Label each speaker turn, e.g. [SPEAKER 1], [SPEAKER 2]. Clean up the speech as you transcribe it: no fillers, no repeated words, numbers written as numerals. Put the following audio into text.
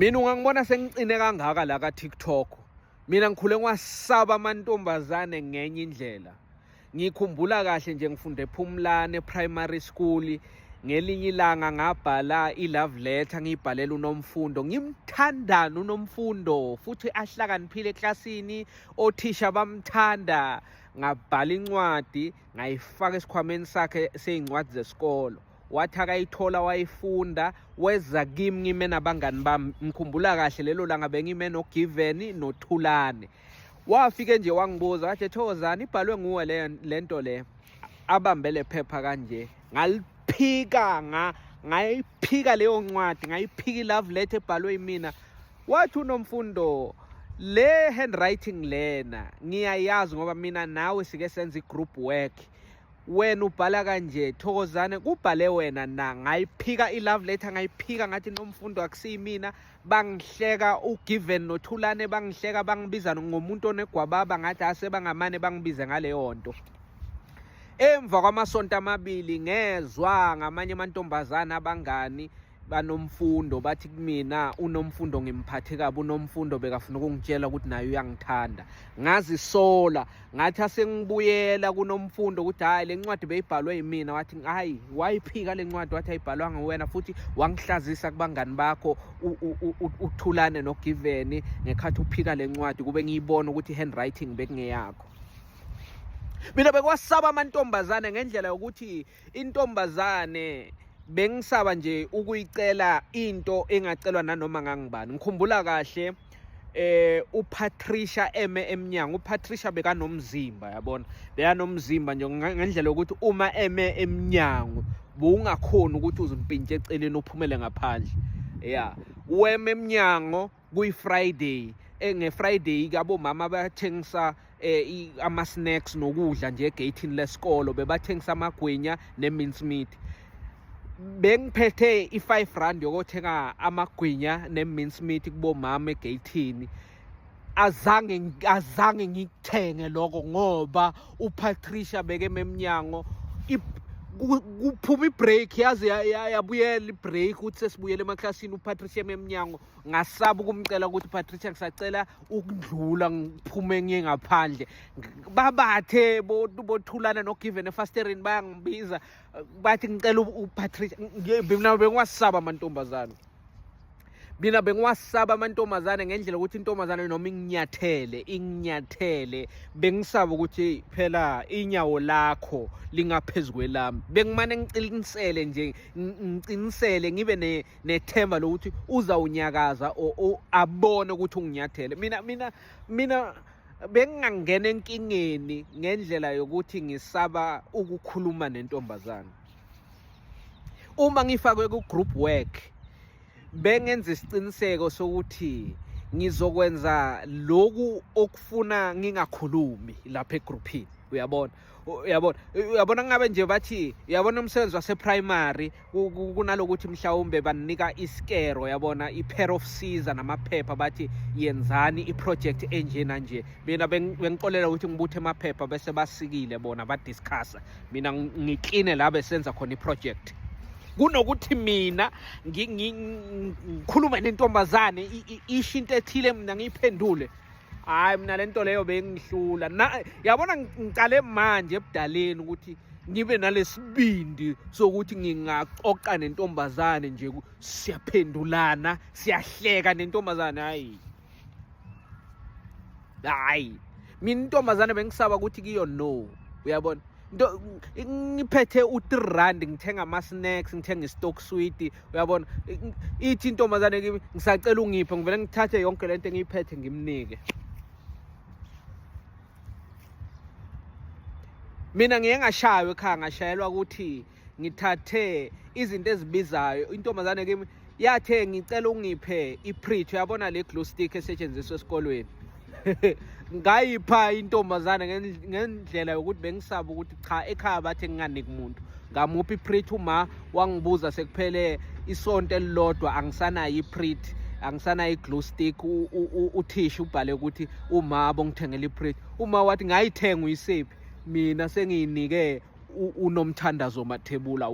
[SPEAKER 1] Mina ungangibona sengicine kangaka la ka TikTok. Mina ngikhule ngiwasaba amantombazane ngenye indlela. Ngikhumbula kahle nje ngifunde ePhumlane Primary School. Ngelinye ilanga ngabhala i-love letter ngiyibhalela uNomfundo. Ngimthandana uNomfundo futhi ahlakaniphile eklasini, othisha bamthanda. Ngabhala incwadi ngayifaka esikhwameni sakhe seyincwadi zesikolo. Wathi akayithola wayifunda weza kimi ngime nabangani bami. Ngikhumbula kahle lelo langa bengime noGiven noThulane. Wafike nje wangibuza wathi Thokozani ibhalwe nguwe lento le. Abambe le phepha kanje. Ngaliphika ngayiphika leyo ncwadi, ngayiphika i-love letter ebhalwe yimina. Wathi uNomfundo le handwriting lena ngiyayazi ngoba mina nawe sike senza i-group work. Wena ubhala kanje Thokozane kubhale wena na. Ngayiphika i-love letter ngayiphika ngathi Nomfundo akusiyimina. Bangihleka uGiven noThulane bangihleka bangibiza ngomuntu onegwababa ngathi asebangamane bangibize ngaleyo nto. Emva kwamasonto amabili ngezwa ngamanye amantombazana abangani baNomfundo bathi kumina uNomfundo ngimphathe kabi, uNomfundo bekafuna ukungitshela ukuthi naye uyangithanda. Ngazisola ngathi asengibuyela kuNomfundo ukuthi hayi le ncwadi beyibhalwe yimina. Wathi hayi wayiphika le ncwadi wathi ayibhalwanga wena futhi wangihlazisa kubangani bakho uThulane noGiven ngekhathi uphika le ncwadi kube ngiyibona ukuthi handwriting bekungeyakho. Mina bekwasaba amantombazane ngendlela yokuthi intombazane bengisaba nje ukuyicela into engacelwa nanoma ngangibani. Ngikhumbula kahle uPatricia eMnyango. uPatricia bekanomzimba yabona. Bekanomzimba nje ngendlela yokuthi uma eMnyango bungakhona ukuthi uzimpintshe eceleni uphumele ngaphandle. Yeah. Wema eMnyango kuyiFriday. NgeFriday kabo mama bayathengisa ama-snacks nokudla nje egeyithini lesikolo. Bebathengisa amagwinya nemince meat. Bengiphethe i-R5 yokuthenga amagwinya nemince meat kubomama egeyithini. Azange ngikuthenge lokho ngoba uPatricia bekeme eMnyango. Kuphuma ibreak yaze yabuyela ibreak ukuthi sesibuyele emaklasini uPatricia eMnyango. Ngasaba ukumcela ukuthi Patricia ngisacela ukudlula ngiphume ngiye ngaphandle. Babathe boThulana noGiven efastereni bayangibiza bathi ngicela uPatricia. Mina bengiwasaba amantombazane. Mina bengiwasaba amantombazane ngendlela ukuthi intombazane noma inginyathele bengisaba ukuthi phela inyawo lakho lingaphezulu kwelami. Bengimane ngicinisele nje ngicinisele ngibe nethemba lokuthi uzawunyakaza abone ukuthi unginyathele. Mina bengingangena enkingeni ngendlela yokuthi ngisaba ukukhuluma nentombazane. Uma ngifakwe ku-group work bengenza isiqiniseko sokuthi ngizokwenza lokhu okufuna ngingakhulumi lapha egroupini. Uyabona ngabe nje bathi uyabona umsebenzi waseprimary kunalokuthi mhlawumbe banika iskero yabona i-pair of scissors namaphepha bathi yenzani iproject enje nanje. Mina bengixolela ukuthi ngibuthe amaphepha bese basikile bona badiscussa. Mina ngikline la besenza khona iproject. Kunokuthi mina ngikhuluma nentombazane ishinto ethile mina ngiyiphendule. Hayi mina lento leyo bengihlula. Yabona ngicale manje ebudaleni ukuthi ngibe nalesibindi sokuthi ngingaxoxa nentombazane nje siyaphendulana, siyahleka nentombazane. Hayi. Mina intombazane bengisaba ukuthi kiyo no. Uyabona? Ngiphethe u3 ngithenga ama-snacks ngithenga i-stock sweet. Uyabona ithi intombazane kimi ngisacela ungiphe ngivele ngithathe yonke lento engiyiphethe ngimnike. Mina ngiye ngashaywa ekhaya ngashayelwa ukuthi ngithathe izinto ezibizayo. Intombazane kimi yathe ngicela ungiphe iPrit. Uyabona le glue stick esetshenziswa esikolweni. Ngayipha intombazane ngendlela yokuthi bengisaba ukuthi cha ekhaya bathe nginganiki umuntu. Ngamuphi iPrit uma wangibuza sekuphele isonto elilodwa angisanayo iPrit, angisanayo iglue stick. Uthisha ubhale ukuthi uma bongithengela iPrit. Uma wathi ngayithenga uyisiphi mina sengiyinike uNomthandazo Mathebula.